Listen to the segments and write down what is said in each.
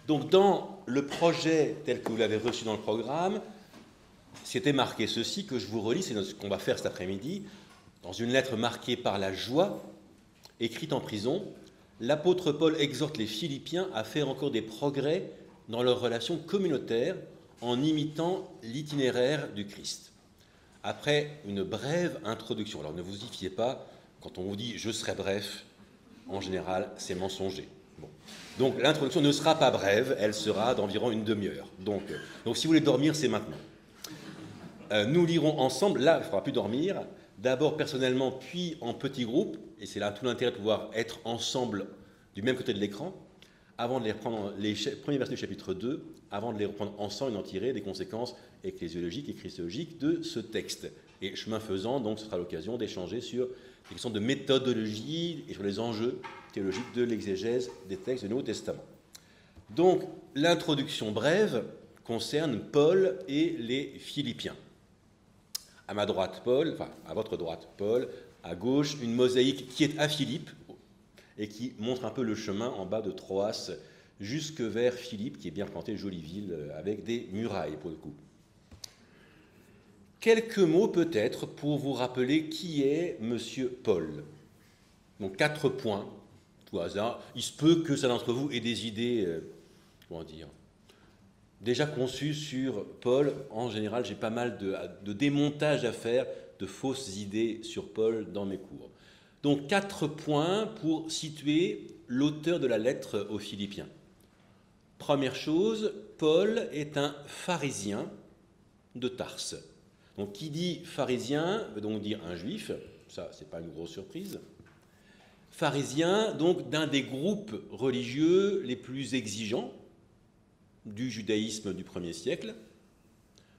Donc dans le projet tel que vous l'avez reçu dans le programme, c'était marqué ceci que je vous relis, c'est ce qu'on va faire cet après-midi. Dans une lettre marquée par la joie, écrite en prison, l'apôtre Paul exhorte les Philippiens à faire encore des progrès dans leurs relations communautaires en imitant l'itinéraire du Christ. Après une brève introduction, alors ne vous y fiez pas, quand on vous dit « je serai bref », en général, c'est mensonger. Bon. Donc l'introduction ne sera pas brève, elle sera d'environ une demi-heure. Donc si vous voulez dormir, c'est maintenant. Nous lirons ensemble, là il ne faudra plus dormir, d'abord personnellement, puis en petits groupes, et c'est là tout l'intérêt de pouvoir être ensemble du même côté de l'écran, avant de les reprendre les premiers versets du chapitre 2, avant de les reprendre ensemble et d'en tirer des conséquences ecclésiologiques et christologiques de ce texte. Et chemin faisant, donc, ce sera l'occasion d'échanger sur des questions de méthodologie et sur les enjeux théologiques de l'exégèse des textes du Nouveau Testament. Donc, l'introduction brève concerne Paul et les Philippiens. À ma droite, Paul, enfin, à votre droite, Paul, à gauche, une mosaïque qui est à Philippe et qui montre un peu le chemin en bas de Troas jusque vers Philippe, qui est bien planté, jolie ville, avec des murailles pour le coup. Quelques mots peut-être pour vous rappeler qui est Monsieur Paul. Donc 4 points, tout hasard. Il se peut que certains d'entre vous aient des idées, comment dire, déjà conçues sur Paul. En général, j'ai pas mal de démontage à faire, de fausses idées sur Paul dans mes cours. Donc 4 points pour situer l'auteur de la lettre aux Philippiens. Première chose, Paul est un pharisien de Tarse. Donc qui dit pharisien veut donc dire un juif, ça c'est pas une grosse surprise. Pharisien donc d'un des groupes religieux les plus exigeants du judaïsme du 1er siècle.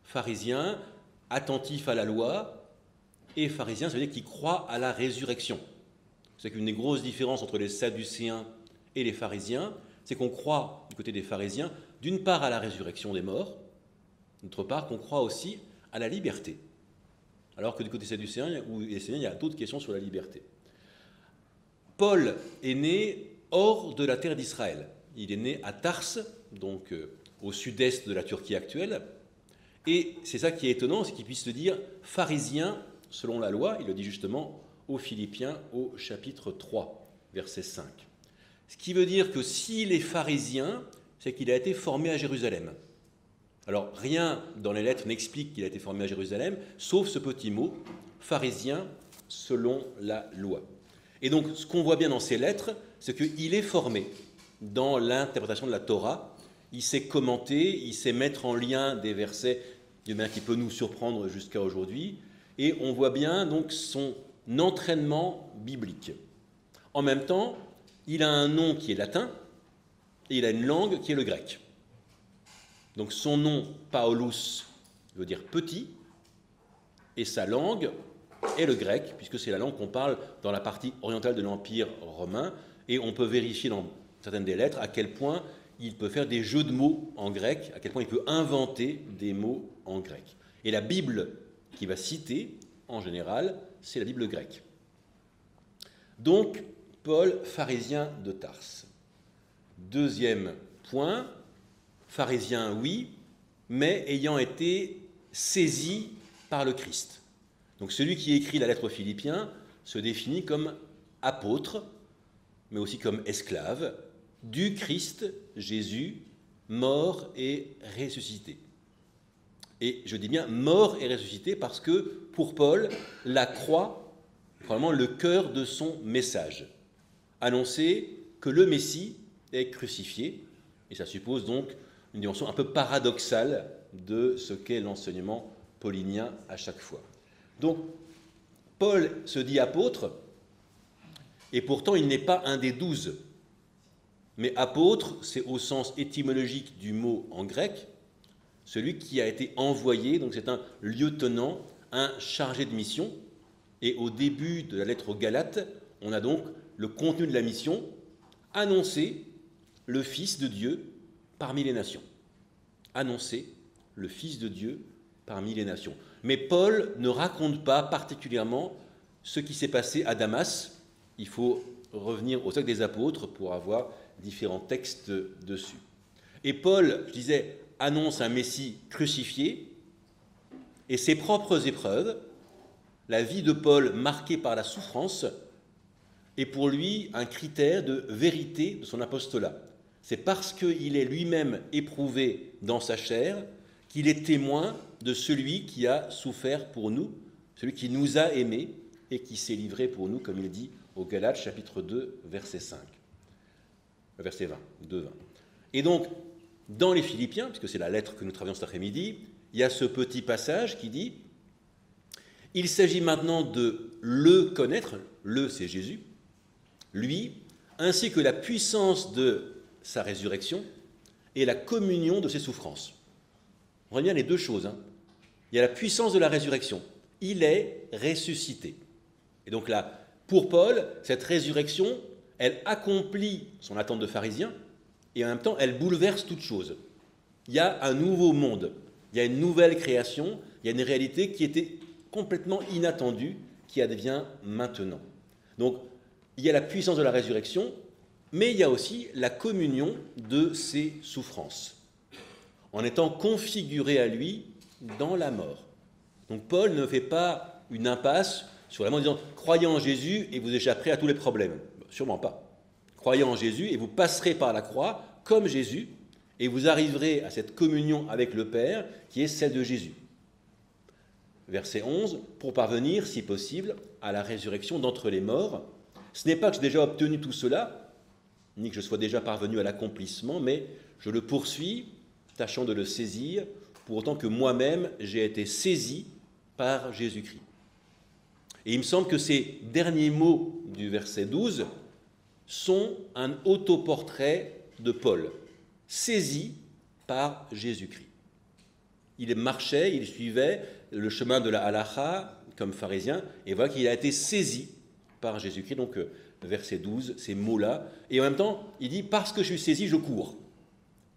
Pharisien attentif à la loi et pharisien, ça veut dire qui croit à la résurrection. C'est qu'une des grosses différences entre les sadducéens et les pharisiens, c'est qu'on croit, du côté des pharisiens, d'une part à la résurrection des morts, d'autre part qu'on croit aussi à la liberté. Alors que du côté sadducéen ou essénien, il y a d'autres questions sur la liberté. Paul est né hors de la terre d'Israël. Il est né à Tarse, donc au sud-est de la Turquie actuelle. Et c'est ça qui est étonnant, c'est qu'il puisse se dire pharisien selon la loi, il le dit justement aux Philippiens au chapitre 3, verset 5. Ce qui veut dire que s'il est pharisien, c'est qu'il a été formé à Jérusalem. Alors, rien dans les lettres n'explique qu'il a été formé à Jérusalem, sauf ce petit mot, pharisien selon la loi. Et donc, ce qu'on voit bien dans ces lettres, c'est qu'il est formé dans l'interprétation de la Torah. Il sait commenter, il sait mettre en lien des versets de manière qui peut nous surprendre jusqu'à aujourd'hui. Et on voit bien donc son entraînement biblique. En même temps, il a un nom qui est latin et il a une langue qui est le grec. Donc son nom, Paulus, veut dire petit, et sa langue est le grec, puisque c'est la langue qu'on parle dans la partie orientale de l'Empire romain, et on peut vérifier dans certaines des lettres à quel point il peut faire des jeux de mots en grec, à quel point il peut inventer des mots en grec. Et la Bible qu'il va citer, en général, c'est la Bible grecque. Donc, Paul, pharisien de Tarse. Deuxième point, pharisien, oui, mais ayant été saisi par le Christ. Donc celui qui écrit la lettre aux Philippiens se définit comme apôtre, mais aussi comme esclave du Christ Jésus, mort et ressuscité. Et je dis bien mort et ressuscité parce que pour Paul, la croix est probablement le cœur de son message. Annoncer que le Messie est crucifié, et ça suppose donc une dimension un peu paradoxale de ce qu'est l'enseignement paulinien à chaque fois. Donc, Paul se dit apôtre, et pourtant il n'est pas un des 12. Mais apôtre, c'est au sens étymologique du mot en grec, celui qui a été envoyé, donc c'est un lieutenant, un chargé de mission. Et au début de la lettre aux Galates, on a donc le contenu de la mission, annoncer le Fils de Dieu parmi les nations. Annoncer le Fils de Dieu parmi les nations. Mais Paul ne raconte pas particulièrement ce qui s'est passé à Damas. Il faut revenir au Actes des Apôtres pour avoir différents textes dessus. Et Paul, je disais, annonce un Messie crucifié, et ses propres épreuves, la vie de Paul marquée par la souffrance, est pour lui un critère de vérité de son apostolat. C'est parce qu'il est lui-même éprouvé dans sa chair qu'il est témoin de celui qui a souffert pour nous, celui qui nous a aimés et qui s'est livré pour nous, comme il dit au Galates chapitre 2, verset 5. Verset 20, 2, 20. Et donc, dans les Philippiens, puisque c'est la lettre que nous travaillons cet après-midi, il y a ce petit passage qui dit « Il s'agit maintenant de le connaître, le c'est Jésus, lui, ainsi que la puissance de sa résurrection et la communion de ses souffrances. » On voit bien les deux choses. Hein. Il y a la puissance de la résurrection. Il est ressuscité. Et donc là, pour Paul, cette résurrection, elle accomplit son attente de pharisien et en même temps, elle bouleverse toute chose. Il y a un nouveau monde, il y a une nouvelle création, il y a une réalité qui était complètement inattendue, qui advient maintenant. Donc, il y a la puissance de la résurrection, mais il y a aussi la communion de ses souffrances, en étant configuré à lui dans la mort. Donc Paul ne fait pas une impasse sur la mort en disant « croyez en Jésus et vous échapperez à tous les problèmes ». Sûrement pas. Croyez en Jésus et vous passerez par la croix comme Jésus et vous arriverez à cette communion avec le Père qui est celle de Jésus. Verset 11, pour parvenir, si possible, à la résurrection d'entre les morts. Ce n'est pas que j'ai déjà obtenu tout cela, ni que je sois déjà parvenu à l'accomplissement, mais je le poursuis, tâchant de le saisir, pour autant que moi-même j'ai été saisi par Jésus-Christ. Et il me semble que ces derniers mots du verset 12 sont un autoportrait de Paul, saisi par Jésus-Christ. Il marchait, il suivait le chemin de la halakha comme pharisien, et voilà qu'il a été saisi par Jésus-Christ. Donc, verset 12, ces mots-là. Et en même temps, il dit « parce que je suis saisi, je cours ».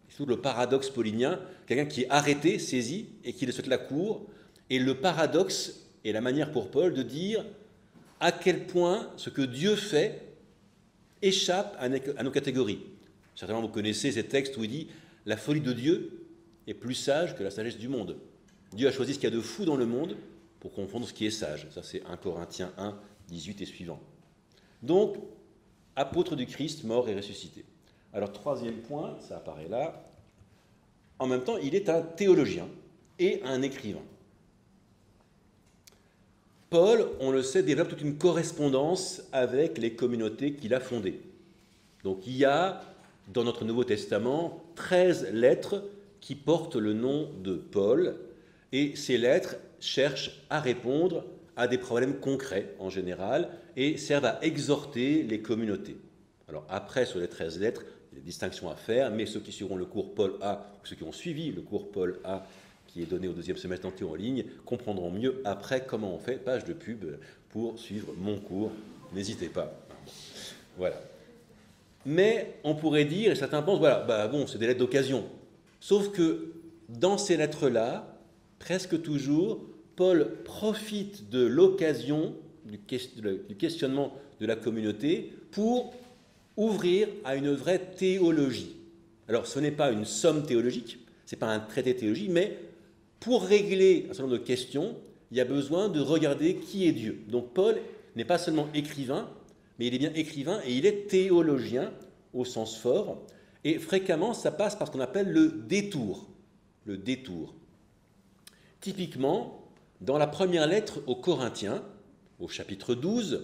C'est tout le paradoxe paulinien, quelqu'un qui est arrêté, saisi, et qui de cette la court. Et le paradoxe est la manière pour Paul de dire à quel point ce que Dieu fait échappe à nos catégories. Certainement, vous connaissez ces textes où il dit « la folie de Dieu est plus sage que la sagesse du monde ». Dieu a choisi ce qu'il y a de fou dans le monde pour confondre ce qui est sage. Ça, c'est 1 Corinthiens 1, 18 et suivant. Donc, apôtre du Christ, mort et ressuscité. Alors, troisième point, ça apparaît là. En même temps, il est un théologien et un écrivain. Paul, on le sait, développe toute une correspondance avec les communautés qu'il a fondées. Donc, il y a, dans notre Nouveau Testament, 13 lettres qui portent le nom de Paul, et ces lettres cherchent à répondre à des problèmes concrets en général et servent à exhorter les communautés. Alors après, sur les 13 lettres, il y a des distinctions à faire, mais ceux qui suivront le cours Paul A, ou ceux qui ont suivi le cours Paul A, qui est donné au deuxième semestre en théorie en ligne, comprendront mieux après comment on fait, page de pub, pour suivre mon cours. N'hésitez pas. Voilà. Mais on pourrait dire, et certains pensent, voilà, bon, c'est des lettres d'occasion. Sauf que dans ces lettres-là, presque toujours, Paul profite de l'occasion du questionnement de la communauté pour ouvrir à une vraie théologie. Alors, ce n'est pas une somme théologique, ce n'est pas un traité de théologie, mais pour régler un certain nombre de questions, il y a besoin de regarder qui est Dieu. Donc, Paul n'est pas seulement écrivain, mais il est bien écrivain et il est théologien au sens fort. Et fréquemment, ça passe par ce qu'on appelle le détour. Le détour. Typiquement, dans la première lettre aux Corinthiens, au chapitre 12,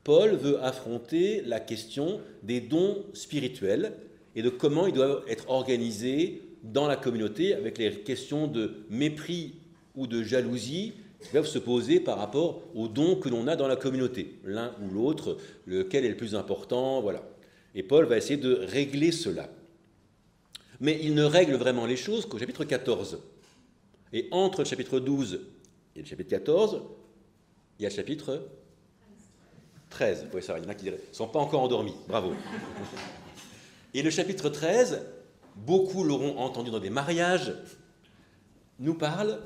Paul veut affronter la question des dons spirituels et de comment ils doivent être organisés dans la communauté avec les questions de mépris ou de jalousie qui doivent se poser par rapport aux dons que l'on a dans la communauté, l'un ou l'autre, lequel est le plus important, voilà. Et Paul va essayer de régler cela. Mais il ne règle vraiment les choses qu'au chapitre 14. Et entre le chapitre 12 et le chapitre 14, il y a le chapitre 13. Oui, ça, il y en a qui ne sont pas encore endormis. Bravo. Et le chapitre 13, beaucoup l'auront entendu dans des mariages, nous parle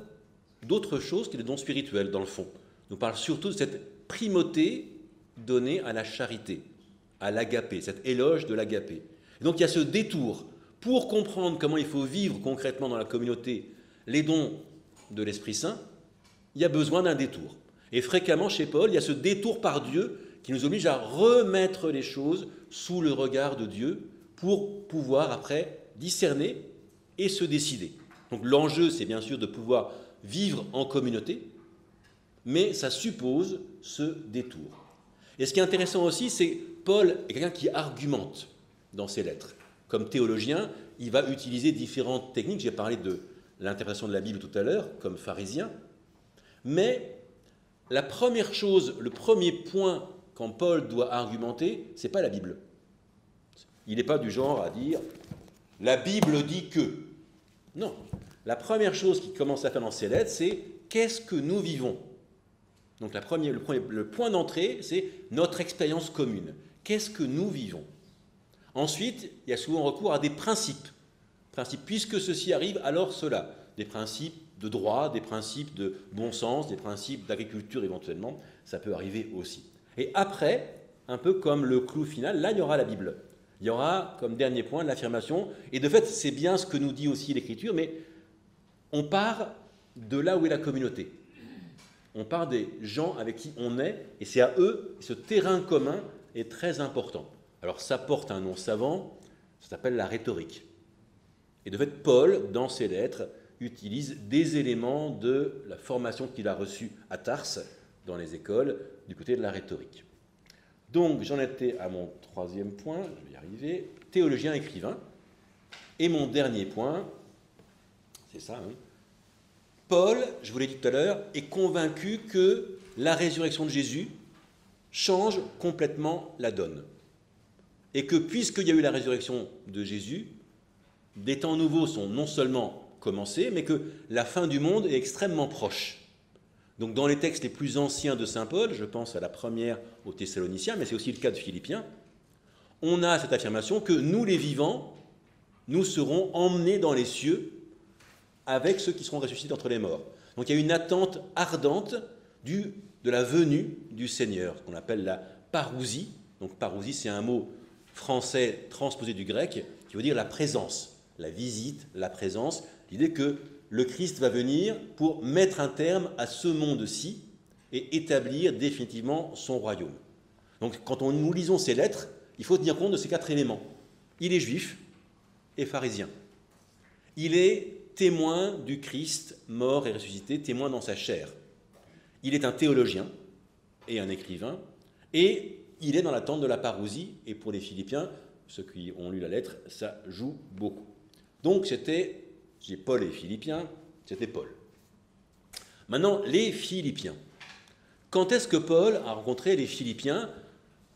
d'autre chose que des dons spirituels, dans le fond. Nous parle surtout de cette primauté donnée à la charité, à l'agapé, cet éloge de l'agapé. Et donc il y a ce détour. pour comprendre comment il faut vivre concrètement dans la communauté les dons de l'Esprit Saint, il y a besoin d'un détour. Et fréquemment, chez Paul, il y a ce détour par Dieu qui nous oblige à remettre les choses sous le regard de Dieu pour pouvoir après discerner et se décider. Donc l'enjeu, c'est bien sûr de pouvoir vivre en communauté, mais ça suppose ce détour. Et ce qui est intéressant aussi, c'est que Paul est quelqu'un qui argumente dans ses lettres. Comme théologien, il va utiliser différentes techniques. J'ai parlé de l'interprétation de la Bible tout à l'heure, comme pharisien. Mais la première chose, le premier point quand Paul doit argumenter, ce n'est pas la Bible. Il n'est pas du genre à dire « la Bible dit que ». Non. La première chose qu'il commence à faire dans ses lettres, c'est « qu'est-ce que nous vivons ?» Donc le point d'entrée, c'est notre expérience commune. Qu'est-ce que nous vivons? Ensuite, il y a souvent recours à des principes. Puisque ceci arrive, alors cela. Des principes de droit, des principes de bon sens, des principes d'agriculture éventuellement, ça peut arriver aussi. Et après, un peu comme le clou final, là il y aura la Bible. Il y aura comme dernier point l'affirmation, et de fait c'est bien ce que nous dit aussi l'Écriture, mais on part de là où est la communauté. On part des gens avec qui on est, et c'est à eux, ce terrain commun est très important. Alors ça porte un nom savant, ça s'appelle la rhétorique. Et de fait, Paul, dans ses lettres, utilise des éléments de la formation qu'il a reçue à Tarse, dans les écoles, du côté de la rhétorique. Donc, j'en étais à mon troisième point, je vais y arriver, théologien écrivain. Et mon dernier point, c'est ça, hein. Paul, je vous l'ai dit tout à l'heure, est convaincu que la résurrection de Jésus change complètement la donne. Et que puisqu'il y a eu la résurrection de Jésus, des temps nouveaux sont non seulement commencés, mais que la fin du monde est extrêmement proche. Donc dans les textes les plus anciens de saint Paul, je pense à la première aux Thessaloniciens, mais c'est aussi le cas de Philippiens, on a cette affirmation que nous les vivants, nous serons emmenés dans les cieux avec ceux qui seront ressuscités entre les morts. Donc il y a une attente ardente de la venue du Seigneur, qu'on appelle la parousie. Donc parousie, c'est un mot français transposé du grec, qui veut dire la présence, la visite, la présence, l'idée que le Christ va venir pour mettre un terme à ce monde-ci et établir définitivement son royaume. Donc quand nous lisons ces lettres, il faut tenir compte de ces quatre éléments. Il est juif et pharisien. Il est témoin du Christ mort et ressuscité, témoin dans sa chair. Il est un théologien et un écrivain, et il est dans l'attente de la parousie, et pour les Philippiens, ceux qui ont lu la lettre, ça joue beaucoup. Donc c'était, j'ai Paul et Philippiens, c'était Paul. Maintenant, les Philippiens. Quand est-ce que Paul a rencontré les Philippiens?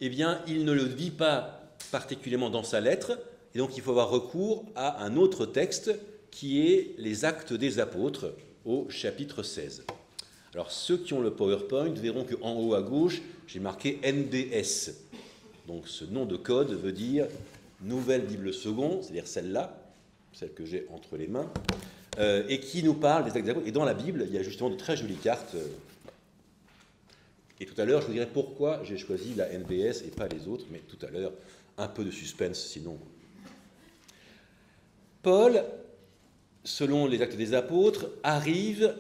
Eh bien, il ne le dit pas particulièrement dans sa lettre, et donc il faut avoir recours à un autre texte qui est les Actes des Apôtres au chapitre 16. Alors ceux qui ont le PowerPoint verront qu'en haut à gauche, j'ai marqué NDS. Donc ce nom de code veut dire Nouvelle Bible Seconde, c'est-à-dire celle-là, celle que j'ai entre les mains, et qui nous parle des Actes des Apôtres. Et dans la Bible, il y a justement de très jolies cartes. Et tout à l'heure, je vous dirai pourquoi j'ai choisi la NBS et pas les autres, mais tout à l'heure, un peu de suspense sinon. Paul, selon les Actes des Apôtres, arrive,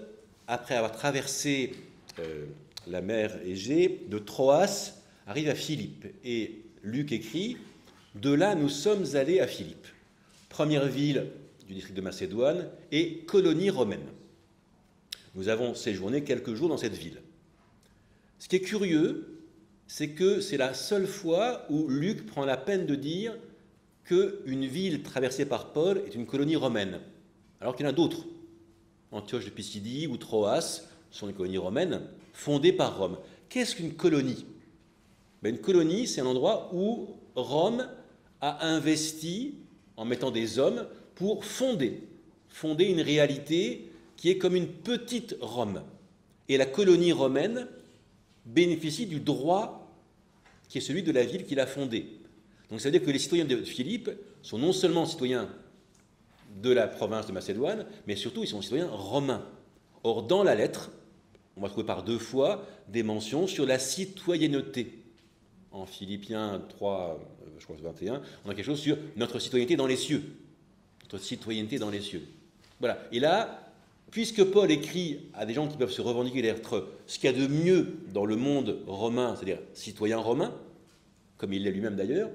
après avoir traversé la mer Égée, de Troas, arrive à Philippe. Et Luc écrit, « De là, nous sommes allés à Philippe, première ville du district de Macédoine et colonie romaine. Nous avons séjourné quelques jours dans cette ville. » Ce qui est curieux, c'est que c'est la seule fois où Luc prend la peine de dire qu'une ville traversée par Paul est une colonie romaine, alors qu'il y en a d'autres. Antioche de Pisidie ou Troas sont des colonies romaines fondées par Rome. Qu'est-ce qu'une colonie? Une colonie, c'est un endroit où Rome a investi en mettant des hommes pour fonder une réalité qui est comme une petite Rome. Et la colonie romaine bénéficie du droit qui est celui de la ville qu'il a fondée. Donc ça veut dire que les citoyens de Philippe sont non seulement citoyens de la province de Macédoine, mais surtout ils sont citoyens romains. Or, dans la lettre, on va trouver par deux fois des mentions sur la citoyenneté. En Philippiens 3, je crois 21, on a quelque chose sur notre citoyenneté dans les cieux. notre citoyenneté dans les cieux. Voilà. Et là, puisque Paul écrit à des gens qui peuvent se revendiquer d'être ce qu'il y a de mieux dans le monde romain, c'est-à-dire citoyen romain, comme il l'est lui-même d'ailleurs,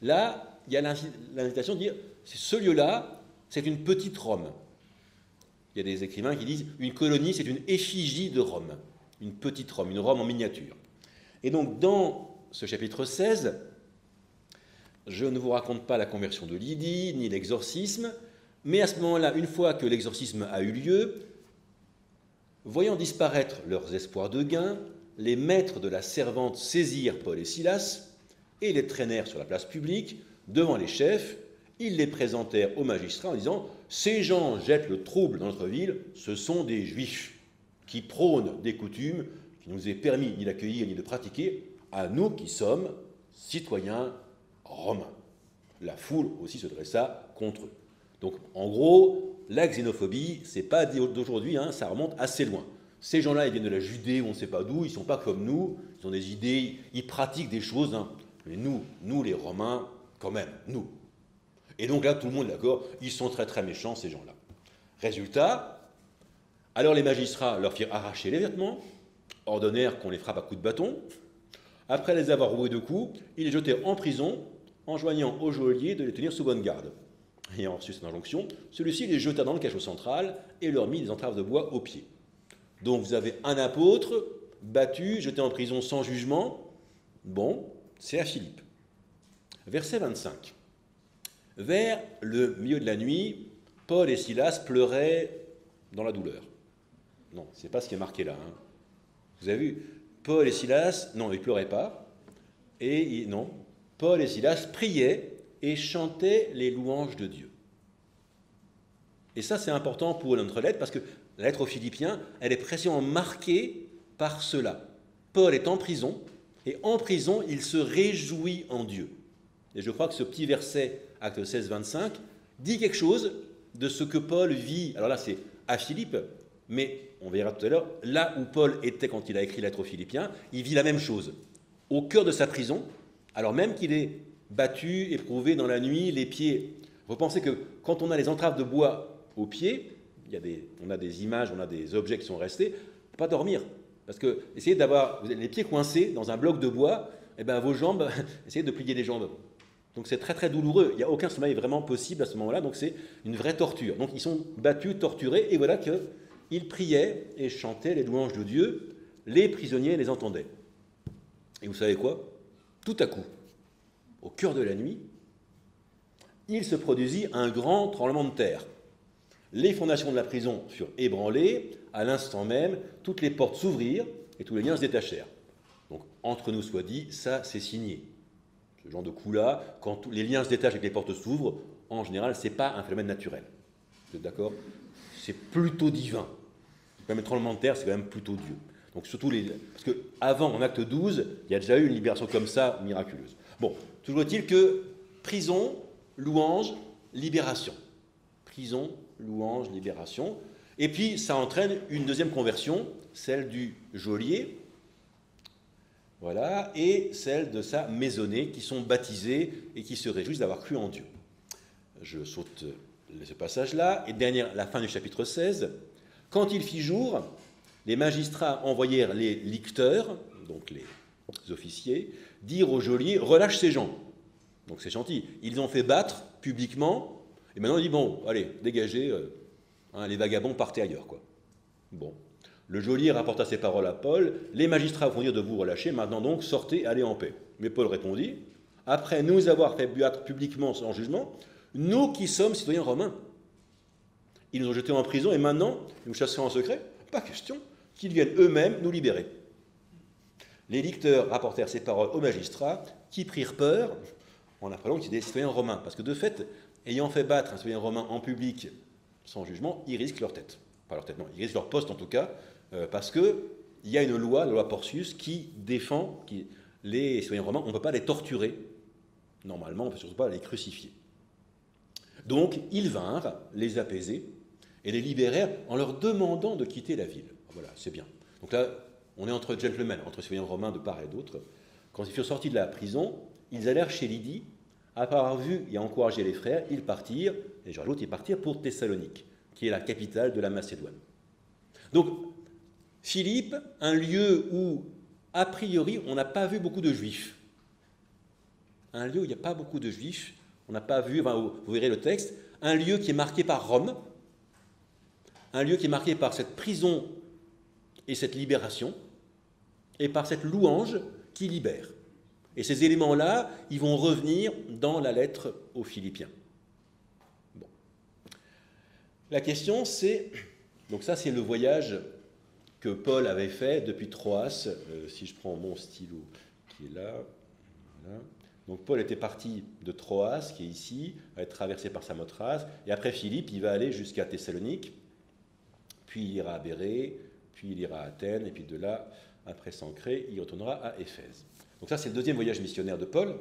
là, il y a l'invitation de dire, ce lieu-là, c'est une petite Rome. Il y a des écrivains qui disent, une colonie, c'est une effigie de Rome, une petite Rome, une Rome en miniature. Et donc, dans ce chapitre 16, je ne vous raconte pas la conversion de Lydie, ni l'exorcisme, mais à ce moment-là, une fois que l'exorcisme a eu lieu, voyant disparaître leurs espoirs de gain, les maîtres de la servante saisirent Paul et Silas et les traînèrent sur la place publique, devant les chefs. Ils les présentèrent aux magistrats en disant « Ces gens jettent le trouble dans notre ville, ce sont des juifs qui prônent des coutumes qui nous est permis ni d'accueillir ni de pratiquer, à nous qui sommes citoyens romains. » La foule aussi se dressa contre eux. Donc, en gros, la xénophobie, ce n'est pas d'aujourd'hui, hein, ça remonte assez loin. Ces gens-là, ils viennent de la Judée, on ne sait pas d'où, ils ne sont pas comme nous, ils ont des idées, ils pratiquent des choses, hein. Mais nous, les Romains, quand même, nous. Et donc là, tout le monde est d'accord, ils sont très très méchants, ces gens-là. Résultat, alors les magistrats leur firent arracher les vêtements, ordonnèrent qu'on les frappe à coups de bâton. Après les avoir roués de coups, ils les jetèrent en prison, enjoignant au geôlier de les tenir sous bonne garde. Ayant reçu cette injonction, celui-ci les jeta dans le cachot central et leur mit des entraves de bois aux pieds. Donc vous avez un apôtre battu, jeté en prison sans jugement. Bon, c'est à Philippe. Verset 25. Vers le milieu de la nuit, Paul et Silas pleuraient dans la douleur. Non, c'est pas ce qui est marqué là. Hein. Vous avez vu, Paul et Silas, non, ils ne pleuraient pas. Et non, Paul et Silas priaient et chantaient les louanges de Dieu. Et ça, c'est important pour notre lettre, parce que la lettre aux Philippiens, elle est précisément marquée par cela. Paul est en prison, et en prison, il se réjouit en Dieu. Et je crois que ce petit verset, acte 16, 25, dit quelque chose de ce que Paul vit. Alors là, c'est à Philippe, mais on verra tout à l'heure, là où Paul était quand il a écrit la lettre aux Philippiens, il vit la même chose. Au cœur de sa prison, alors même qu'il est battu, éprouvé dans la nuit, les pieds. Vous pensez que quand on a les entraves de bois aux pieds, on a des images, on a des objets qui sont restés, il ne faut pas dormir. Parce que essayez d'avoir les pieds coincés dans un bloc de bois, et bien vos jambes, essayez de plier les jambes. Donc c'est très très douloureux. Il n'y a aucun sommeil vraiment possible à ce moment-là, donc c'est une vraie torture. Donc ils sont battus, torturés, et voilà qu'ils priaient et chantaient les louanges de Dieu. Les prisonniers les entendaient. Et vous savez quoi? Tout à coup, au cœur de la nuit, il se produisit un grand tremblement de terre. Les fondations de la prison furent ébranlées, à l'instant même, toutes les portes s'ouvrirent et tous les liens se détachèrent. Donc, entre nous soit dit, ça c'est signé. Ce genre de coup-là, quand les liens se détachent et que les portes s'ouvrent, en général, ce n'est pas un phénomène naturel. Vous êtes d'accord? C'est plutôt divin. Même le tremblement de terre, c'est quand même plutôt Dieu. Donc, surtout parce qu'avant, en acte 12, il y a déjà eu une libération comme ça, miraculeuse. Bon, toujours est-il que prison, louange, libération. Prison, louange, libération. Et puis, ça entraîne une deuxième conversion, celle du geôlier, voilà, et celle de sa maisonnée, qui sont baptisés et qui se réjouissent d'avoir cru en Dieu. Je saute ce passage-là, et la fin du chapitre 16. Quand il fit jour, les magistrats envoyèrent les licteurs, donc les officiers, dire au geôlier « relâche ces gens ». Donc c'est gentil. Ils ont fait battre publiquement, et maintenant il dit « bon, allez, dégagez, les vagabonds, partez ailleurs, quoi ». Bon. Le geôlier rapporta ces paroles à Paul. Les magistrats vont dire de vous relâcher, maintenant donc sortez, allez en paix. Mais Paul répondit, après nous avoir fait battre publiquement sans jugement, nous qui sommes citoyens romains. Ils nous ont jetés en prison et maintenant, ils nous chasseront en secret? Pas question, qu'ils viennent eux-mêmes nous libérer. Les licteurs rapportèrent ces paroles aux magistrats qui prirent peur en apprenant qu'ils étaient des citoyens romains. Parce que de fait, ayant fait battre un citoyen romain en public sans jugement, ils risquent leur tête. Pas leur tête, non, ils risquent leur poste en tout cas, parce qu'il y a une loi, la loi Porcius, qui défend les citoyens romains. On ne peut pas les torturer. Normalement, on ne peut surtout pas les crucifier. Donc, ils vinrent les apaiser et les libérèrent en leur demandant de quitter la ville. Voilà, c'est bien. Donc là, on est entre gentlemen, entre citoyens romains de part et d'autre. Quand ils furent sortis de la prison, ils allèrent chez Lydie, Après avoir vu et encouragé les frères, ils partirent, et je rajoute, ils partirent pour Thessalonique, qui est la capitale de la Macédoine. Donc, Philippe, un lieu où, a priori, on n'a pas vu beaucoup de juifs. Un lieu où il n'y a pas beaucoup de juifs, on n'a pas vu, enfin, vous verrez le texte, un lieu qui est marqué par Rome, un lieu qui est marqué par cette prison et cette libération, et par cette louange qui libère. Et ces éléments-là, ils vont revenir dans la lettre aux Philippiens. Bon. La question, c'est... Donc ça, c'est le voyage que Paul avait fait depuis Troas, si je prends mon stylo qui est là. Voilà. Donc Paul était parti de Troas, qui est ici, va être traversé par Samothrace, et après Philippe, il va aller jusqu'à Thessalonique, puis il ira à Bérée, puis il ira à Athènes, et puis de là, après Sancré, il retournera à Éphèse. Donc ça, c'est le deuxième voyage missionnaire de Paul.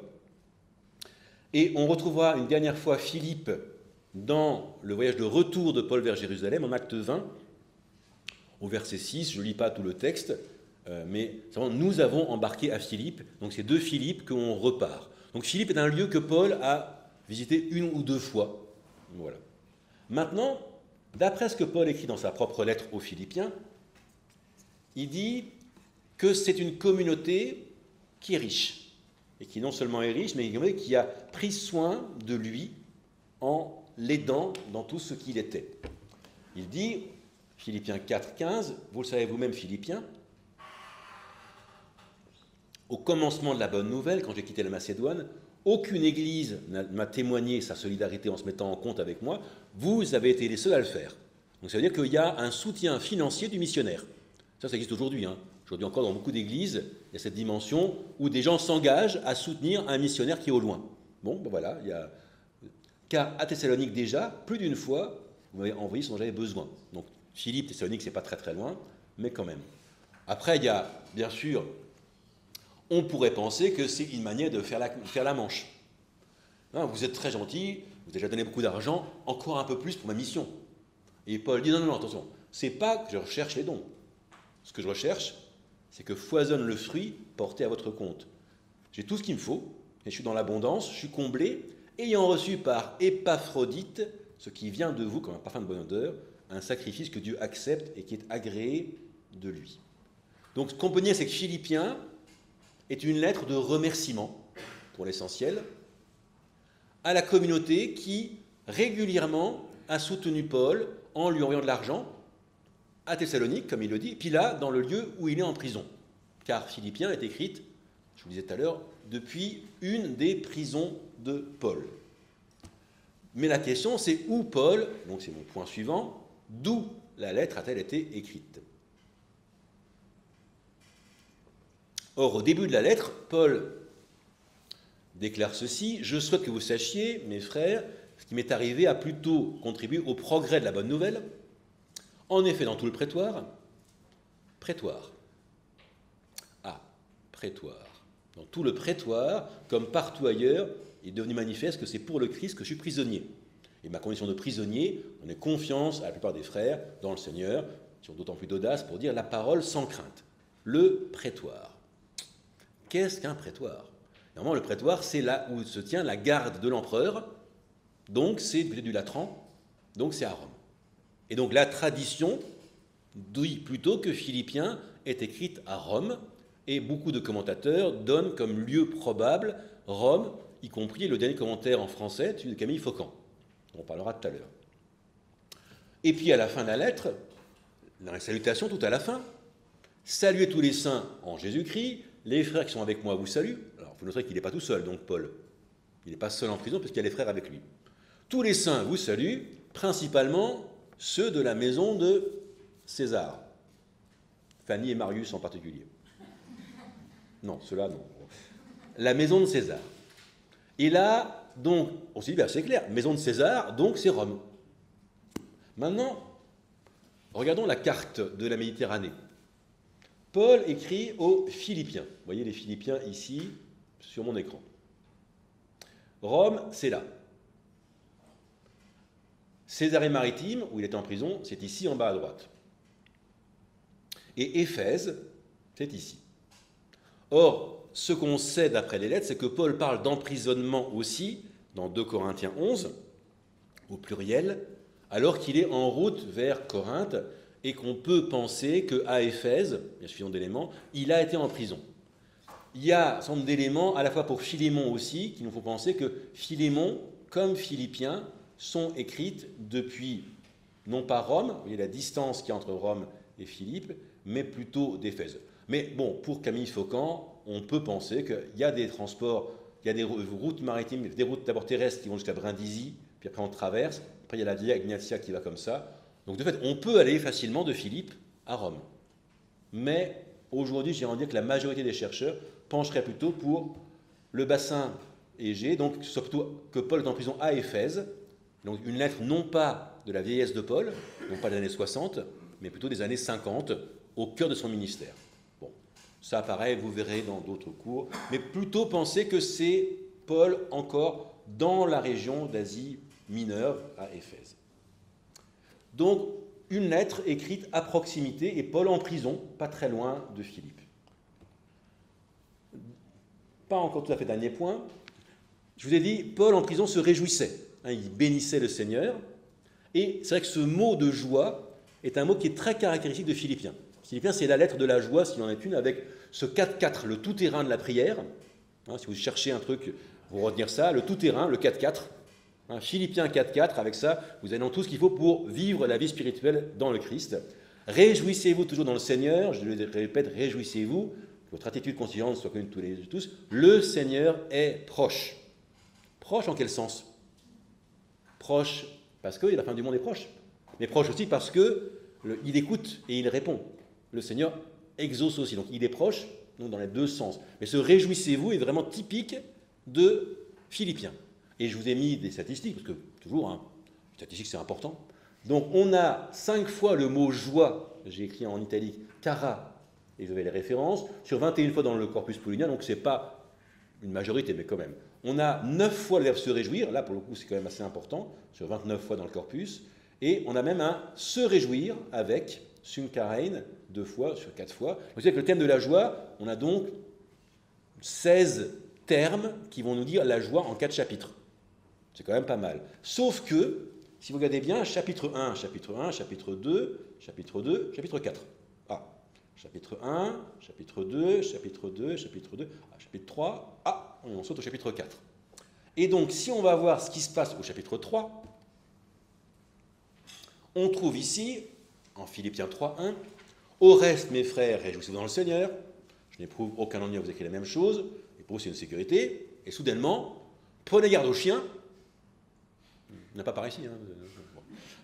Et on retrouvera une dernière fois Philippe dans le voyage de retour de Paul vers Jérusalem, en acte 20, au verset 6. Je ne lis pas tout le texte, mais nous avons embarqué à Philippe. Donc c'est de Philippe qu'on repart. Donc Philippe est un lieu que Paul a visité une ou deux fois. Voilà. Maintenant, d'après ce que Paul écrit dans sa propre lettre aux Philippiens, il dit que c'est une communauté qui est riche, et qui non seulement est riche, mais qui a pris soin de lui en l'aidant dans tout ce qu'il était. Il dit, Philippiens 4, 15, vous le savez vous-même, Philippiens, au commencement de la bonne nouvelle, quand j'ai quitté la Macédoine, aucune église m'a témoigné sa solidarité en se mettant en compte avec moi, vous avez été les seuls à le faire. Donc ça veut dire qu'il y a un soutien financier du missionnaire. Ça existe aujourd'hui, hein. Aujourd'hui encore, dans beaucoup d'églises, il y a cette dimension où des gens s'engagent à soutenir un missionnaire qui est au loin. Bon, ben voilà, il y a... Car à Thessalonique déjà, plus d'une fois, vous m'avez envoyé ce dont j'avais besoin. Donc Philippe, Thessalonique, c'est pas très très loin, mais quand même. Après, il y a, bien sûr, on pourrait penser que c'est une manière de faire la manche. Hein, vous êtes très gentil, vous avez déjà donné beaucoup d'argent, encore un peu plus pour ma mission. Et Paul dit, non, attention, c'est pas que je recherche les dons. Ce que je recherche, c'est que foisonne le fruit porté à votre compte. J'ai tout ce qu'il me faut, et je suis dans l'abondance, je suis comblé, ayant reçu par Épaphrodite ce qui vient de vous comme un parfum de bonne odeur, un sacrifice que Dieu accepte et qui est agréé de lui. Donc ce qu'on peut dire, c'est que Philippiens est une lettre de remerciement, pour l'essentiel, à la communauté qui régulièrement a soutenu Paul en lui envoyant de l'argent, à Thessalonique, comme il le dit, puis là, dans le lieu où il est en prison. Car Philippiens est écrite, je vous le disais tout à l'heure, depuis une des prisons de Paul. Mais la question, c'est où Paul, donc c'est mon point suivant, d'où la lettre a-t-elle été écrite? Or, au début de la lettre, Paul déclare ceci: « Je souhaite que vous sachiez, mes frères, ce qui m'est arrivé a plutôt contribué au progrès de la bonne nouvelle. En effet, dans tout le prétoire, dans tout le prétoire, comme partout ailleurs, il est devenu manifeste que c'est pour le Christ que je suis prisonnier. Et ma condition de prisonnier, on est confiance à la plupart des frères dans le Seigneur, qui ont d'autant plus d'audace pour dire la parole sans crainte. Le prétoire. Qu'est-ce qu'un prétoire? Normalement, le prétoire, c'est là où se tient la garde de l'empereur, donc c'est du Latran, donc c'est à Rome. Et donc la tradition dit plutôt que Philippiens est écrite à Rome, et beaucoup de commentateurs donnent comme lieu probable Rome, y compris le dernier commentaire en français, celui de Camille Faucon. On en parlera tout à l'heure. Et puis à la fin de la lettre, dans les salutations tout à la fin, saluez tous les saints en Jésus-Christ, les frères qui sont avec moi vous saluent. Alors vous noterez qu'il n'est pas tout seul, donc Paul. Il n'est pas seul en prison puisqu'il y a les frères avec lui. Tous les saints vous saluent, principalement ceux de la maison de César. Fanny et Marius en particulier. Non, ceux-là non. La maison de César. Et là, donc, on s'est dit, c'est clair, maison de César, donc c'est Rome. Maintenant, regardons la carte de la Méditerranée. Paul écrit aux Philippiens. Vous voyez les Philippiens ici, sur mon écran. Rome, c'est là. Césarée-Maritime, où il était en prison, c'est ici en bas à droite. Et Éphèse, c'est ici. Or, ce qu'on sait d'après les lettres, c'est que Paul parle d'emprisonnement aussi, dans 2 Corinthiens 11, au pluriel, alors qu'il est en route vers Corinthe, et qu'on peut penser qu'à Éphèse, il y a suffisamment d'éléments, il a été en prison. Il y a un certain nombre d'éléments, à la fois pour Philémon aussi, qui nous font penser que Philémon, comme Philippiens, sont écrites depuis, non pas Rome, vous voyez la distance qu'il y a entre Rome et Philippe, mais plutôt d'Éphèse. Mais bon, pour Camille Faucon, on peut penser qu'il y a des transports, il y a des routes maritimes, des routes d'abord terrestres qui vont jusqu'à Brindisi, puis après on traverse, après il y a la Via Ignatia qui va comme ça. Donc de fait, on peut aller facilement de Philippe à Rome. Mais aujourd'hui, j'ai envie de dire que la majorité des chercheurs pencherait plutôt pour le bassin Égée, donc ce soit plutôt que Paul est en prison à Éphèse, donc une lettre non pas de la vieillesse de Paul, non pas des années 60, mais plutôt des années 50, au cœur de son ministère. Bon, ça apparaît, vous verrez dans d'autres cours, mais plutôt penser que c'est Paul encore dans la région d'Asie mineure à Éphèse. Donc, une lettre écrite à proximité et Paul en prison, pas très loin de Philippe. Pas encore tout à fait dernier point. Je vous ai dit, Paul en prison se réjouissait. Il bénissait le Seigneur. Et c'est vrai que ce mot de joie est un mot qui est très caractéristique de Philippiens. Philippiens, c'est la lettre de la joie, s'il en est une, avec ce 4-4, le tout-terrain de la prière. Si vous cherchez un truc, vous retenir ça, le tout-terrain, le 4-4. Philippiens 4.4, avec ça, vous avez dans tout ce qu'il faut pour vivre la vie spirituelle dans le Christ. Réjouissez-vous toujours dans le Seigneur, je le répète, réjouissez-vous, que votre attitude constituante soit connue de tous. Le Seigneur est proche. Proche en quel sens? Proche parce que la fin du monde est proche, mais proche aussi parce qu'il écoute et il répond. Le Seigneur exauce aussi, donc il est proche, donc dans les deux sens. Mais ce réjouissez-vous est vraiment typique de Philippiens. Et je vous ai mis des statistiques, parce que toujours, les statistiques c'est important. Donc on a 5 fois le mot joie, j'ai écrit en italique, cara, et vous avez les références, sur 21 fois dans le corpus paulinien, donc ce n'est pas une majorité, mais quand même. On a 9 fois le verbe se réjouir, là pour le coup c'est quand même assez important, sur 29 fois dans le corpus, et on a même un se réjouir avec synkarein, 2 fois sur 4 fois. Donc c'est que le thème de la joie, on a donc 16 termes qui vont nous dire la joie en 4 chapitres. C'est quand même pas mal. Sauf que, si vous regardez bien, chapitre 1, chapitre 1, chapitre 2, chapitre 2, chapitre 4. Ah, chapitre 1, chapitre 2, chapitre 2, chapitre 2, chapitre 3, on saute au chapitre 4. Et donc, si on va voir ce qui se passe au chapitre 3, on trouve ici, en Philippiens 3, 1, « Au reste, mes frères, réjouissez-vous dans le Seigneur. Je n'éprouve aucun ennui à vous écrire la même chose. Et pour vous, c'est une sécurité. Et soudainement, prenez garde aux chiens. » Il n'a pas par ici.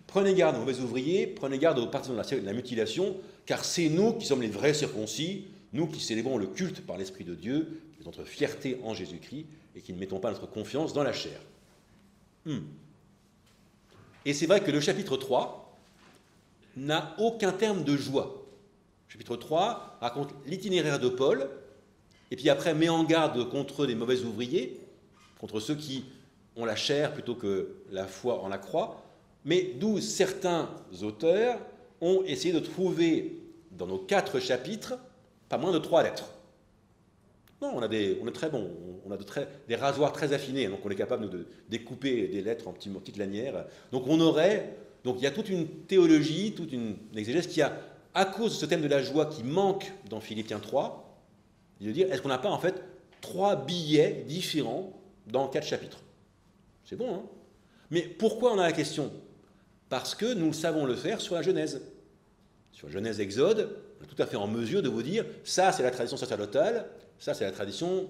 Prenez garde aux mauvais ouvriers, prenez garde aux partisans de la mutilation, car c'est nous qui sommes les vrais circoncis, nous qui célébrons le culte par l'Esprit de Dieu, qui est notre fierté en Jésus-Christ, et qui ne mettons pas notre confiance dans la chair. Et c'est vrai que le chapitre 3 n'a aucun terme de joie. Le chapitre 3 raconte l'itinéraire de Paul, et puis après met en garde contre les mauvais ouvriers, contre ceux qui ont la chair plutôt que la foi en la croix, mais d'où certains auteurs ont essayé de trouver dans nos 4 chapitres pas moins de 3 lettres. Non, on est très bon, on a des rasoirs très affinés, donc on est capable de découper des lettres en petites lanières. Donc il y a toute une théologie, toute une exégèse qui a, à cause de ce thème de la joie qui manque dans Philippiens 3, de dire, est-ce qu'on n'a pas en fait 3 billets différents dans 4 chapitres? C'est bon, hein? Mais pourquoi on a la question? Parce que nous savons le faire sur la Genèse. Sur la Genèse Exode, on est tout à fait en mesure de vous dire, ça c'est la tradition sacerdotale, ça c'est la tradition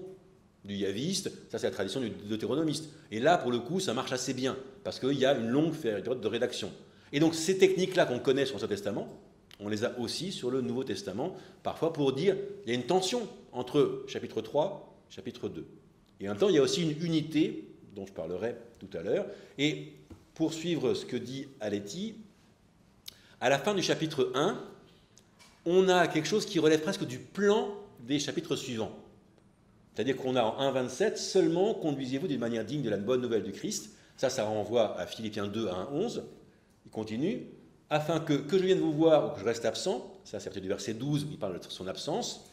du yaviste, ça c'est la tradition du deutéronomiste. Et là, pour le coup, ça marche assez bien, parce qu'il y a une longue période de rédaction. Et donc ces techniques-là qu'on connaît sur l'Ancien Testament, on les a aussi sur le Nouveau Testament, parfois pour dire, il y a une tension entre chapitre 3 et chapitre 2. Et en même temps, il y a aussi une unité dont je parlerai tout à l'heure. Et pour suivre ce que dit Aletti, à la fin du chapitre 1, on a quelque chose qui relève presque du plan des chapitres suivants. C'est-à-dire qu'on a en 1,27 seulement « Conduisez-vous d'une manière digne de la bonne nouvelle du Christ ». Ça renvoie à Philippiens 2, à 1,11. Il continue « Afin que je vienne vous voir ou que je reste absent », ça c'est à partir du verset 12 où il parle de son absence,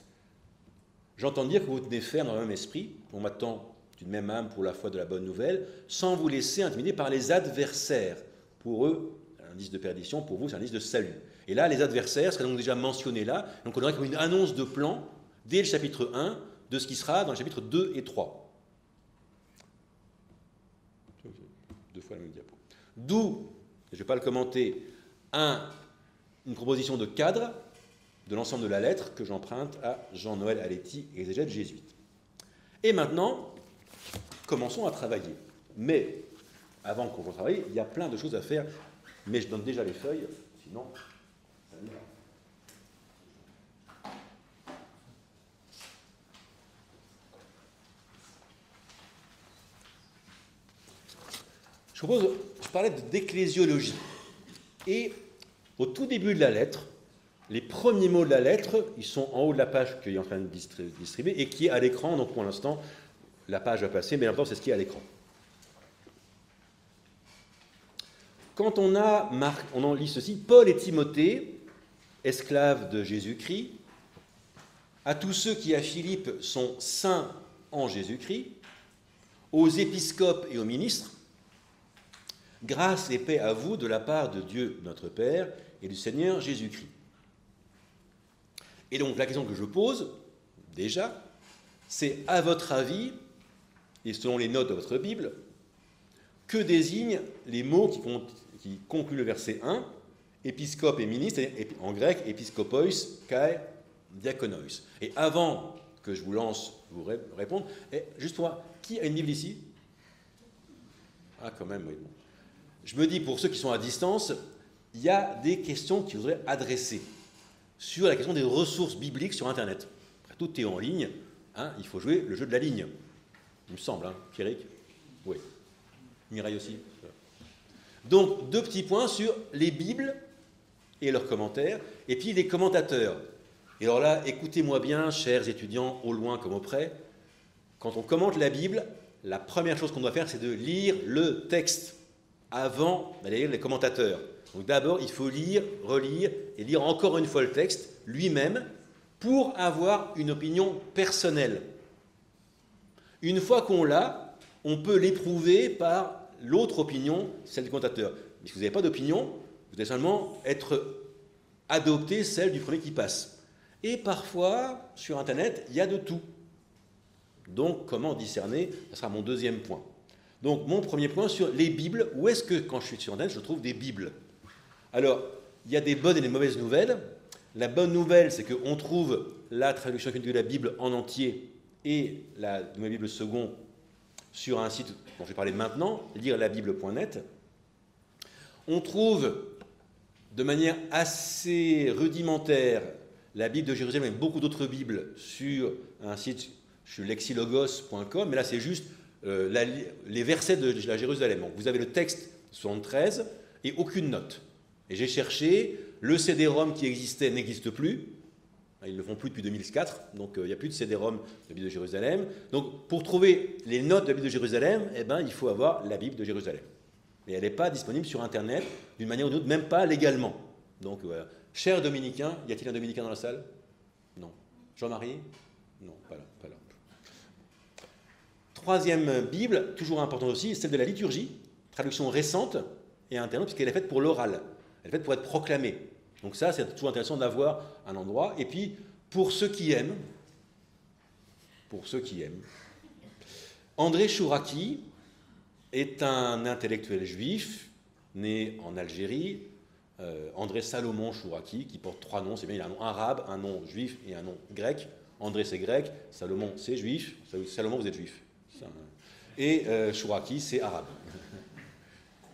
« j'entends dire que vous tenez ferme dans le même esprit, on m'attend d'une même âme pour la foi de la bonne nouvelle, sans vous laisser intimider par les adversaires. Pour eux, un indice de perdition, pour vous, c'est un indice de salut. Et là, les adversaires seraient donc déjà mentionnés là, donc on aurait comme une annonce de plan, dès le chapitre 1, de ce qui sera dans le chapitre 2 et 3. Deux fois la même diapo. D'où, je ne vais pas le commenter, une proposition de cadre de l'ensemble de la lettre que j'emprunte à Jean-Noël Aletti, exégète jésuite. Et maintenant, commençons à travailler. Mais, avant qu'on commence à travailler, il y a plein de choses à faire, mais je donne déjà les feuilles, sinon... Je parlais d'ecclésiologie. Et au tout début de la lettre, les premiers mots de la lettre, ils sont en haut de la page qu'il est en train de distribuer et qui est à l'écran. Donc pour l'instant, la page va passer, mais en même temps, c'est ce qui est à l'écran. Quand on en lit ceci, Paul et Timothée, esclaves de Jésus-Christ, à tous ceux qui à Philippe sont saints en Jésus-Christ, aux épiscopes et aux ministres, grâce et paix à vous de la part de Dieu notre Père et du Seigneur Jésus-Christ. Et donc la question que je pose, déjà, c'est à votre avis, et selon les notes de votre Bible, que désignent les mots qui concluent le verset 1, épiscope et ministre, et en grec, épiskopois, kai, diakonois. Et avant que je vous lance vous répondre, juste pour moi, qui a une Bible ici? Ah, quand même, oui. Bon. Je me dis, pour ceux qui sont à distance, il y a des questions que je voudrais adresser sur la question des ressources bibliques sur Internet. Après tout est en ligne, hein, il faut jouer le jeu de la ligne. Il me semble, hein, Pierrick? Oui. Mireille aussi. Donc, deux petits points sur les Bibles et leurs commentaires, et puis les commentateurs. Et alors là, écoutez-moi bien, chers étudiants, au loin comme au près, quand on commente la Bible, la première chose qu'on doit faire, c'est de lire le texte avant d'aller lire les commentateurs. Donc d'abord, il faut lire, relire et lire encore une fois le texte lui-même pour avoir une opinion personnelle. Une fois qu'on l'a, on peut l'éprouver par l'autre opinion, celle du commentateur. Mais si vous n'avez pas d'opinion, vous allez seulement adopter celle du premier qui passe. Et parfois, sur Internet, il y a de tout. Donc, comment discerner? Ce sera mon deuxième point. Donc, mon premier point sur les Bibles. Où est-ce que, quand je suis sur Internet, je trouve des Bibles? Alors, il y a des bonnes et des mauvaises nouvelles. La bonne nouvelle, c'est qu'on trouve la traduction de la Bible en entier et la Nouvelle Bible second sur un site dont je vais parler maintenant, lirelabible.net. On trouve de manière assez rudimentaire la Bible de Jérusalem et beaucoup d'autres Bibles sur un site, sur lexilogos.com, mais là c'est juste les versets de la Jérusalem. Donc, vous avez le texte 73 et aucune note. Et j'ai cherché, le CD-ROM qui existait n'existe plus. Ils ne le font plus depuis 2004, donc il n'y a plus de CD-ROM de la Bible de Jérusalem. Donc pour trouver les notes de la Bible de Jérusalem, il faut avoir la Bible de Jérusalem. Et elle n'est pas disponible sur Internet d'une manière ou d'une autre, même pas légalement. Donc voilà. Chers dominicains, y a-t-il un dominicain dans la salle? Non. Jean-Marie? Non, pas là, pas là. Troisième Bible, toujours importante aussi, celle de la liturgie, traduction récente et interne, puisqu'elle est faite pour l'oral. Elle est faite pour être proclamée. Donc ça, c'est toujours intéressant d'avoir un endroit. Et puis, pour ceux qui aiment, André Chouraki est un intellectuel juif, né en Algérie, André Salomon Chouraki, qui porte trois noms, c'est bien, il a un nom arabe, un nom juif et un nom grec. André, c'est grec, Salomon, c'est juif, Salomon, vous êtes juif. Et Chouraki, c'est arabe.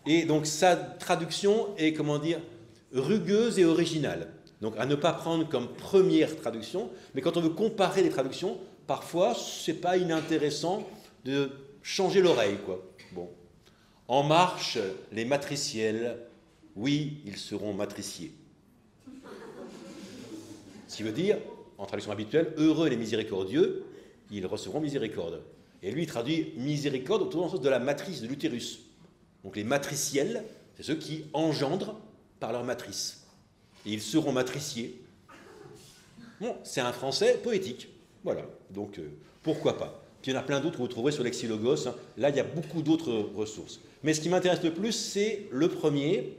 Et donc, sa traduction est, comment dire, rugueuse et originale. Donc à ne pas prendre comme première traduction, mais quand on veut comparer les traductions, parfois c'est pas inintéressant de changer l'oreille, quoi. Bon. En marche, les matriciels, oui, ils seront matriciés. Ce qui veut dire, en traduction habituelle, heureux les miséricordieux, ils recevront miséricorde. Et lui, il traduit miséricorde autour dans le sens de la matrice, de l'utérus. Donc les matriciels, c'est ceux qui engendrent par leur matrice. Et ils seront matriciés. Bon, c'est un français poétique. Voilà, donc pourquoi pas. Puis il y en a plein d'autres que vous trouverez sur Lexilogos. Hein. Là, il y a beaucoup d'autres ressources. Mais ce qui m'intéresse le plus, c'est le premier,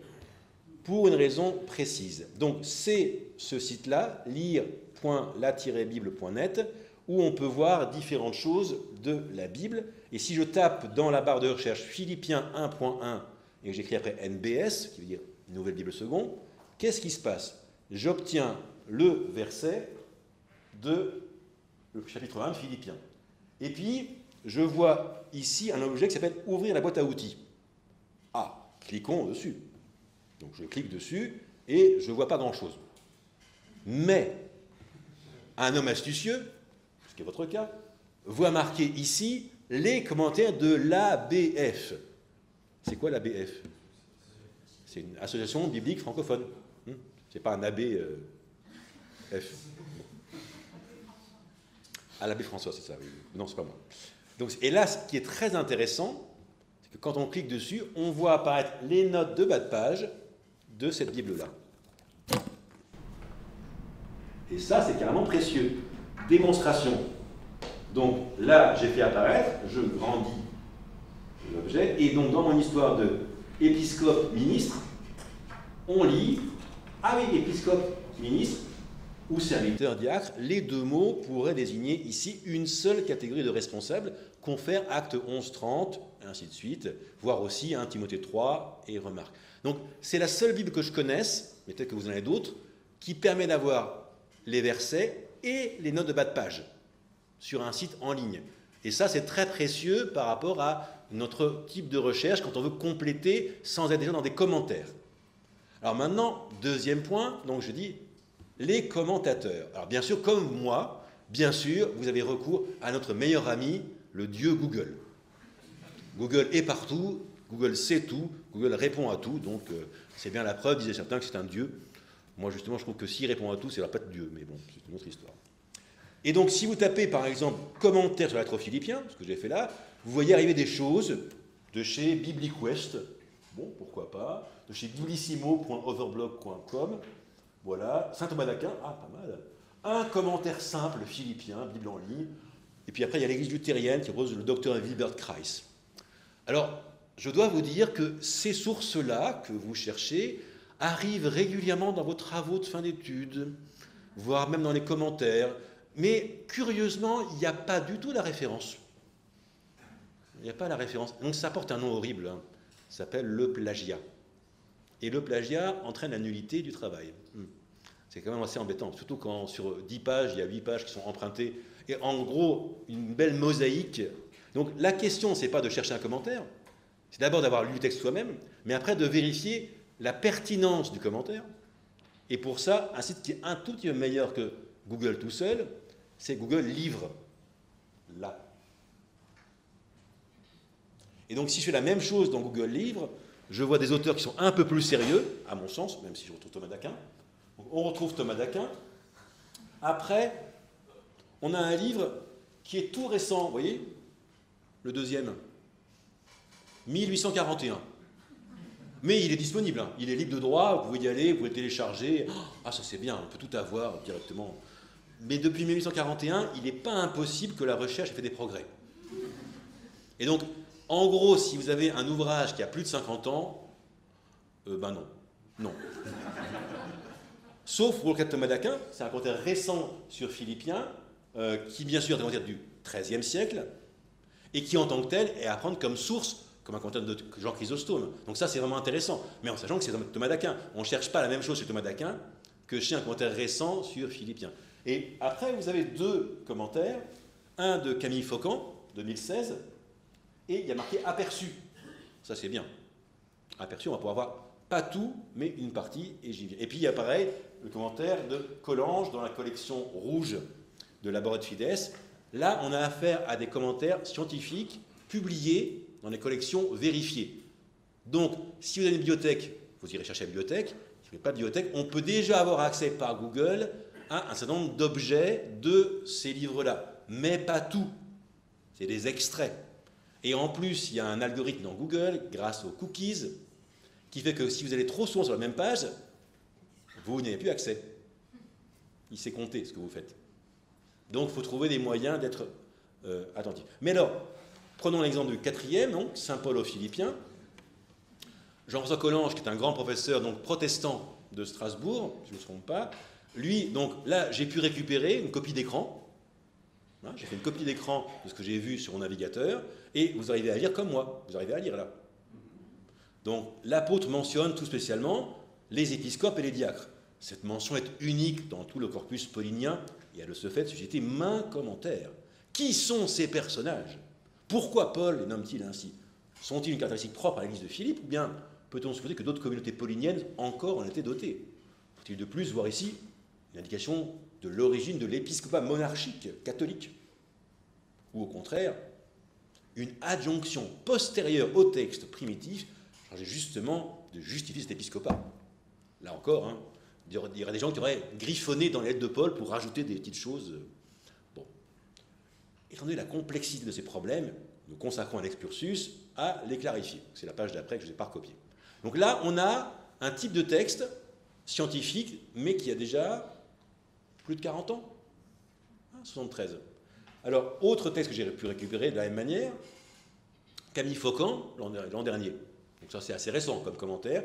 pour une raison précise. Donc c'est ce site-là, lire.la-bible.net, où on peut voir différentes choses de la Bible. Et si je tape dans la barre de recherche Philippiens 1.1 et que j'écris après NBS, qui veut dire Nouvelle Bible Seconde, qu'est-ce qui se passe? J'obtiens le verset de le chapitre 1 de Philippiens. Et puis, je vois ici un objet qui s'appelle « Ouvrir la boîte à outils ». Ah, cliquons dessus. Donc je clique dessus et je ne vois pas grand-chose. Mais un homme astucieux, ce qui est votre cas, voit marquer ici les commentaires de l'ABF. C'est quoi l'ABF? C'est une association biblique francophone. C'est pas un ABF. À l'abbé François, c'est ça, oui. Non, c'est pas moi. Donc, et là, ce qui est très intéressant, c'est que quand on clique dessus, on voit apparaître les notes de bas de page de cette Bible-là. Et ça, c'est carrément précieux. Démonstration. Donc là, j'ai fait apparaître, je grandis l'objet, et donc dans mon histoire de épiscope ministre, on lit, ah oui, épiscope ministre, ou serviteur diacre, les deux mots pourraient désigner ici une seule catégorie de responsables, confère acte 11-30, et ainsi de suite, voire aussi 1 Timothée 3 et remarque. Donc c'est la seule Bible que je connaisse, mais peut-être que vous en avez d'autres, qui permet d'avoir les versets et les notes de bas de page sur un site en ligne. Et ça, c'est très précieux par rapport à notre type de recherche quand on veut compléter sans être déjà dans des commentaires. Alors maintenant, deuxième point, donc je dis les commentateurs. Alors bien sûr, comme moi, bien sûr, vous avez recours à notre meilleur ami, le dieu Google. Google est partout, Google sait tout, Google répond à tout, donc c'est bien la preuve, disaient certains, que c'est un dieu. Moi, justement, je trouve que s'il répond à tout, c'est alors pas de dieu, mais bon, c'est une autre histoire. Et donc, si vous tapez, par exemple, commentaire sur la lettre aux Philippiens, ce que j'ai fait là, vous voyez arriver des choses de chez BiblicWest, bon, pourquoi pas, de chez duplissimo.overblog.com, voilà, Saint Thomas d'Aquin, ah, pas mal, un commentaire simple philippien, Bible en ligne, et puis après, il y a l'église luthérienne qui propose le docteur Wilbert Kreis. Alors, je dois vous dire que ces sources-là que vous cherchez arrivent régulièrement dans vos travaux de fin d'études, voire même dans les commentaires, mais curieusement, il n'y a pas du tout la référence. Il n'y a pas la référence. Donc ça porte un nom horrible, hein. Ça s'appelle le plagiat. Et le plagiat entraîne la nullité du travail. C'est quand même assez embêtant, surtout quand sur 10 pages, il y a 8 pages qui sont empruntées, et en gros, une belle mosaïque. Donc la question, ce n'est pas de chercher un commentaire, c'est d'abord d'avoir lu le texte soi-même, mais après de vérifier la pertinence du commentaire. Et pour ça, un site qui est un tout petit peu meilleur que Google tout seul, c'est Google Livre. Là. Et donc si je fais la même chose dans Google Livre, je vois des auteurs qui sont un peu plus sérieux, à mon sens, même si je retrouve Thomas d'Aquin. Donc, on retrouve Thomas d'Aquin. Après, on a un livre qui est tout récent, vous voyez, le deuxième, 1841. Mais il est disponible, hein. Il est libre de droit, vous pouvez y aller, vous pouvez le télécharger. Ah, ça c'est bien, on peut tout avoir directement. Mais depuis 1841, il n'est pas impossible que la recherche ait fait des progrès. Et donc, en gros, si vous avez un ouvrage qui a plus de 50 ans, ben non. Non. Sauf pour le cas de Thomas d'Aquin, c'est un commentaire récent sur Philippiens, qui bien sûr est un commentaire du XIIIe siècle, et qui en tant que tel est à prendre comme source, comme un commentaire de Jean Chrysostome. Donc ça c'est vraiment intéressant, mais en sachant que c'est Thomas d'Aquin. On ne cherche pas la même chose chez Thomas d'Aquin que chez un commentaire récent sur Philippiens. Et après vous avez deux commentaires, un de Camille Faucon, 2016, et il y a marqué aperçu. Ça c'est bien. Aperçu, on va pouvoir voir pas tout, mais une partie, et j'y viens. Et puis il y a pareil, le commentaire de Collange dans la collection rouge de Laboret Fides. Là, on a affaire à des commentaires scientifiques publiés dans les collections vérifiées. Donc, si vous avez une bibliothèque, vous irez chercher la bibliothèque. Si vous n'avez pas de bibliothèque, on peut déjà avoir accès par Google à un certain nombre d'objets de ces livres-là. Mais pas tout. C'est des extraits. Et en plus, il y a un algorithme dans Google, grâce aux cookies, qui fait que si vous allez trop souvent sur la même page, vous n'avez plus accès. Il sait compter ce que vous faites. Donc il faut trouver des moyens d'être attentif. Mais alors, prenons l'exemple du quatrième, donc, Saint Paul aux Philippiens. Jean-François Collange, qui est un grand professeur donc protestant de Strasbourg, si je ne me trompe pas, lui, donc là, j'ai pu récupérer une copie d'écran. Hein, j'ai fait une copie d'écran de ce que j'ai vu sur mon navigateur, et vous arrivez à lire comme moi. Vous arrivez à lire là. Donc l'apôtre mentionne tout spécialement les épiscopes et les diacres. Cette mention est unique dans tout le corpus paulinien, et elle se fait susciter maints commentaires. Qui sont ces personnages? Pourquoi Paul les nomme-t-il ainsi? Sont-ils une caractéristique propre à l'église de Philippe, ou bien peut-on supposer que d'autres communautés pauliniennes encore en étaient dotées? Faut-il de plus voir ici une indication de l'origine de l'épiscopat monarchique catholique? Ou au contraire, une adjonction postérieure au texte primitif chargée justement de justifier cet épiscopat? Là encore, hein, il y aurait des gens qui auraient griffonné dans les lettres de Paul pour rajouter des petites choses. Bon. Étant donné la complexité de ces problèmes, nous consacrons un excursus à les clarifier. C'est la page d'après que je ne vous ai pas recopiée. Donc là, on a un type de texte scientifique, mais qui a déjà plus de 40 ans. 73. Alors, autre texte que j'ai pu récupérer de la même manière, Camille Faucan, l'an dernier. Donc ça, c'est assez récent comme commentaire.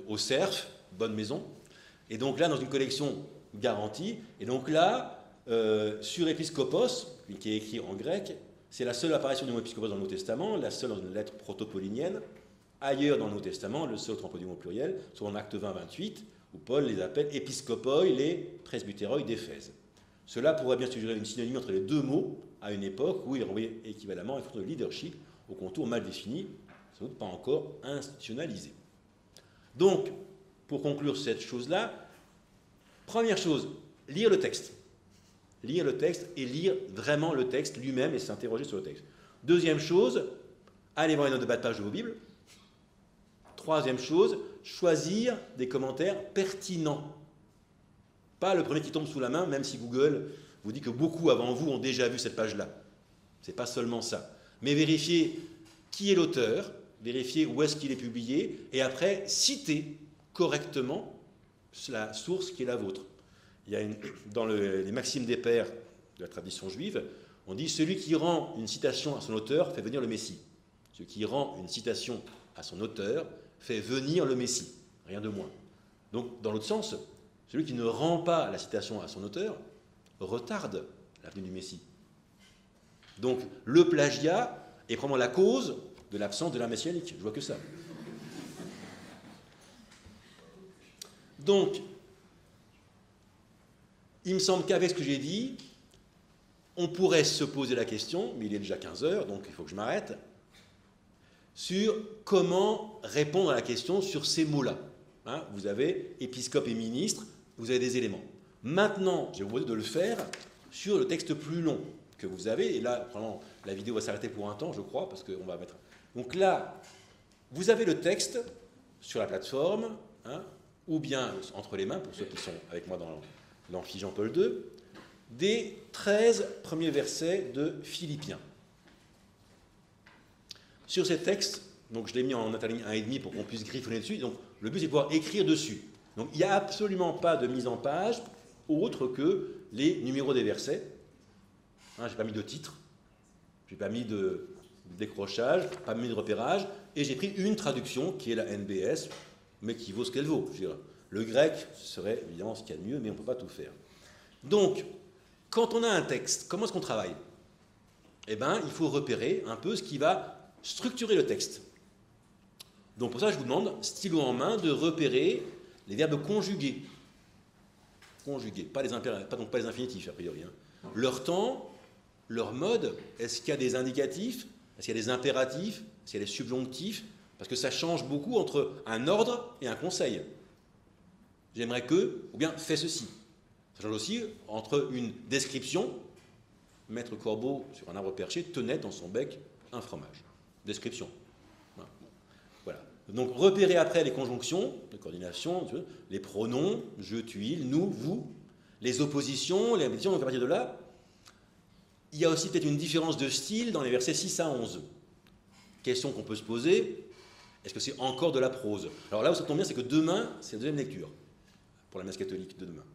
Au Cerf, bonne maison. Et donc là, dans une collection garantie. Et donc là, sur Episcopos, qui est écrit en grec, c'est la seule apparition du mot Episcopos dans le Nouveau Testament, la seule dans une lettre proto-paulinienne. Ailleurs dans le Nouveau Testament, le seul autre emploie du mot au pluriel, soit en Acte 20-28, où Paul les appelle Episcopoi, les presbytéroi d'Éphèse. Cela pourrait bien suggérer une synonyme entre les deux mots à une époque où il renvoyait équivalemment une fonction de leadership au contour mal défini, sans doute pas encore institutionnalisé. Donc, pour conclure cette chose-là, première chose, lire le texte. Lire le texte et lire vraiment le texte lui-même et s'interroger sur le texte. Deuxième chose, allez voir les notes de bas de page de vos Bibles. Troisième chose, choisir des commentaires pertinents. Pas le premier qui tombe sous la main, même si Google vous dit que beaucoup avant vous ont déjà vu cette page-là. Ce n'est pas seulement ça. Mais vérifiez qui est l'auteur, vérifiez où est-ce qu'il est publié, et après, citez correctement la source qui est la vôtre. Il y a dans les maximes des pères de la tradition juive, on dit « Celui qui rend une citation à son auteur fait venir le Messie ». Celui qui rend une citation à son auteur fait venir le Messie, rien de moins. Donc, dans l'autre sens, celui qui ne rend pas la citation à son auteur retarde la venue du Messie. Donc, le plagiat est probablement la cause de l'absence de l'ère messianique. Je vois que ça. Donc, il me semble qu'avec ce que j'ai dit, on pourrait se poser la question, mais il est déjà 15 heures, donc il faut que je m'arrête, sur comment répondre à la question sur ces mots-là. Hein, vous avez épiscope et ministre, vous avez des éléments. Maintenant, je vais vous proposer de le faire sur le texte plus long que vous avez, et là, vraiment, la vidéo va s'arrêter pour un temps, je crois, parce qu'on va mettre... Donc là, vous avez le texte sur la plateforme, hein, ou bien entre les mains, pour ceux qui sont avec moi dans l'amphi Jean-Paul II, des 13 premiers versets de Philippiens. Sur ces textes, donc je l'ai mis en interligne 1,5 pour qu'on puisse griffonner dessus, donc le but c'est de pouvoir écrire dessus. Donc il n'y a absolument pas de mise en page autre que les numéros des versets. Hein, je n'ai pas mis de titre, je n'ai pas mis de décrochage, pas mis de repérage, et j'ai pris une traduction qui est la NBS, mais qui vaut ce qu'elle vaut. Je dirais. Le grec serait évidemment ce qu'il y a de mieux, mais on ne peut pas tout faire. Donc, quand on a un texte, comment est-ce qu'on travaille? Eh bien, il faut repérer un peu ce qui va structurer le texte. Donc pour ça, je vous demande, stylo en main, de repérer les verbes conjugués. Conjugués, pas les infinitifs, a priori. Hein. Leur temps, leur mode, est-ce qu'il y a des indicatifs? Est-ce qu'il y a des impératifs? Est-ce qu'il y a des subjonctifs? Parce que ça change beaucoup entre un ordre et un conseil. J'aimerais que, ou bien fais ceci. Ça change aussi entre une description, Maître Corbeau sur un arbre perché tenait dans son bec un fromage. Description. Voilà. Donc repérer après les conjonctions de coordination, les pronoms, je, tu, il, nous, vous, les oppositions, les répétitions, donc à partir de là, il y a aussi peut-être une différence de style dans les versets 6 à 11. Question qu'on peut se poser, est-ce que c'est encore de la prose? Alors là où ça tombe bien, c'est que demain, c'est la deuxième lecture, pour la messe catholique de demain.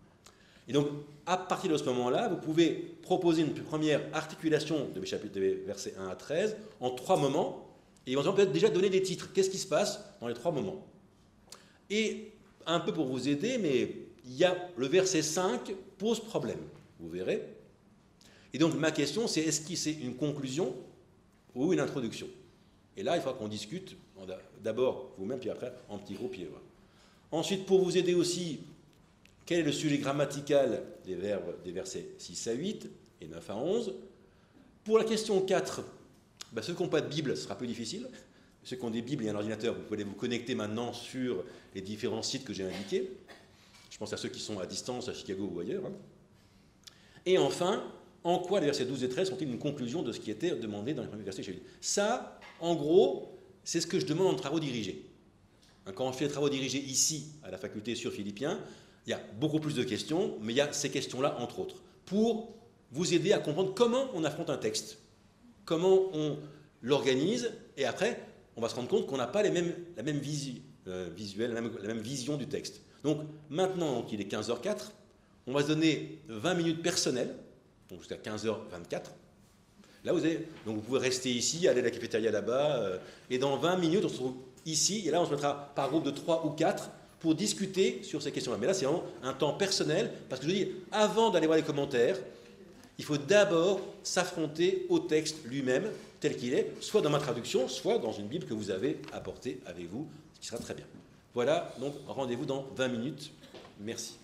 Et donc, à partir de ce moment-là, vous pouvez proposer une première articulation de mes chapitres des versets 1 à 13 en 3 moments, et éventuellement peut-être déjà donner des titres. Qu'est-ce qui se passe dans les 3 moments? Et un peu pour vous aider, mais il y a le verset 5 pose problème, vous verrez. Et donc ma question c'est, est-ce que c'est une conclusion ou une introduction? Et là il faudra qu'on discute, d'abord vous-même, puis après en petit groupe. Ensuite, pour vous aider aussi, quel est le sujet grammatical des verbes des versets 6 à 8 et 9 à 11? Pour la question 4, ceux qui n'ont pas de Bible, ce sera plus difficile. Ceux qui ont des Bibles et un ordinateur, vous pouvez vous connecter maintenant sur les différents sites que j'ai indiqués. Je pense à ceux qui sont à distance, à Chicago ou ailleurs. Et enfin, en quoi les versets 12 et 13 sont-ils une conclusion de ce qui était demandé dans les premiers versets que j'ai lus? Ça, en gros, c'est ce que je demande en travaux dirigés. Quand on fait les travaux dirigés ici, à la faculté sur Philippiens, il y a beaucoup plus de questions, mais il y a ces questions-là, entre autres, pour vous aider à comprendre comment on affronte un texte, comment on l'organise, et après, on va se rendre compte qu'on n'a pas la même visuelle, la même vision du texte. Donc maintenant qu'il est 15h04, on va se donner 20 minutes personnelles, donc jusqu'à 15h24. Là, donc vous pouvez rester ici, aller à la cafétéria là-bas, et dans 20 minutes, on se retrouve ici, et là, on se mettra par groupe de 3 ou 4 pour discuter sur ces questions-là. Mais là, c'est vraiment un temps personnel, parce que je dis, avant d'aller voir les commentaires, il faut d'abord s'affronter au texte lui-même, tel qu'il est, soit dans ma traduction, soit dans une Bible que vous avez apportée avec vous, ce qui sera très bien. Voilà, donc rendez-vous dans 20 minutes. Merci.